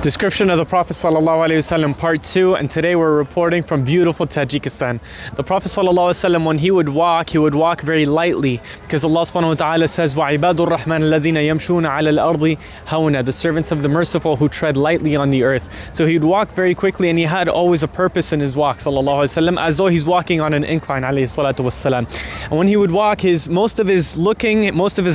Description of the Prophet ﷺ part 2, and today we're reporting from beautiful Tajikistan. The Prophet ﷺ, when he would walk very lightly, because Allah subhanahu wa ta'ala says وَعِبَادُ الرَّحْمَنِ الَّذِينَ يَمْشُونَ عَلَى الْأَرْضِ هَوْنًا, the servants of the merciful who tread lightly on the earth. So he'd walk very quickly, and he had always a purpose in his walk ﷺ, as though he's walking on an incline ﷺ. And when he would walk, most of his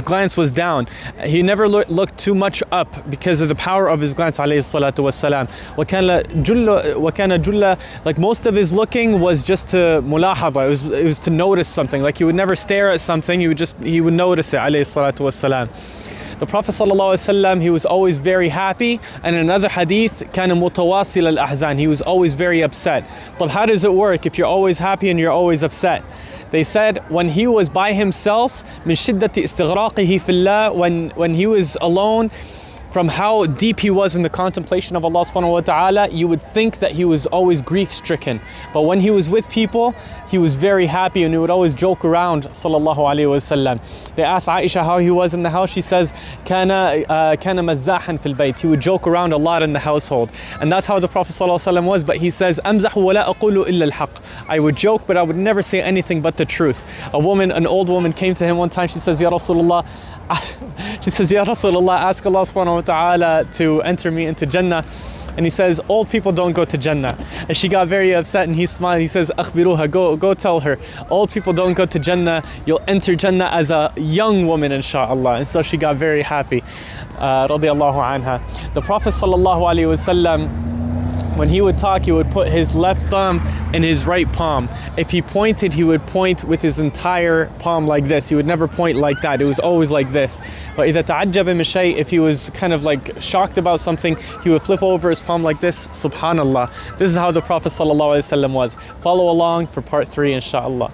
glance was down. He never looked too much up because of the power of his glance ﷺ. وَكَانَ جُلَّ, like most of his looking was just to mulahadha, it was to notice something. Like he would never stare at something, he would notice it ﷺ. The Prophet ﷺ, he was always very happy, and in another hadith, كان متواصل الأحزان, he was always very upset. But how does it work if you're always happy and you're always upset? They said when he was by himself, من شدة استغراقه في الله, when he was alone, from how deep he was in the contemplation of Allah subhanahu wa ta'ala, you would think that he was always grief-stricken. But when he was with people, he was very happy, and he would always joke around, sallallahu alayhi wa sallam. They asked Aisha how he was in the house. She says, كَانَ مَزَّاحًا فِي الْبَيْتِ, he would joke around a lot in the household. And that's how the Prophet sallallahu alayhi wa sallam was. But he says, أَمْزَحُ وَلَا أَقُولُ إِلَّا الْحَقِّ, I would joke, but I would never say anything but the truth. An old woman came to him one time. She says, Ya Rasulullah, ask Allah subhanahu wa ta'ala to enter me into Jannah. And he says, old people don't go to Jannah. And she got very upset, and he smiled. He says, أخبروها, go tell her, old people don't go to Jannah. You'll enter Jannah as a young woman, inshallah. And so she got very happy. Radiallahu anha. The Prophet sallallahu alaihi wasallam, when he would talk, he would put his left thumb in his right palm. If he pointed, he would point with his entire palm like this. He would never point like that. It was always like this. وَإِذَا تَعَجَّبَ مِنْ شَيْءٍ, if he was kind of like shocked about something, he would flip over his palm like this. Subhanallah. This is how the Prophet ﷺ was. Follow along for part 3, inshallah.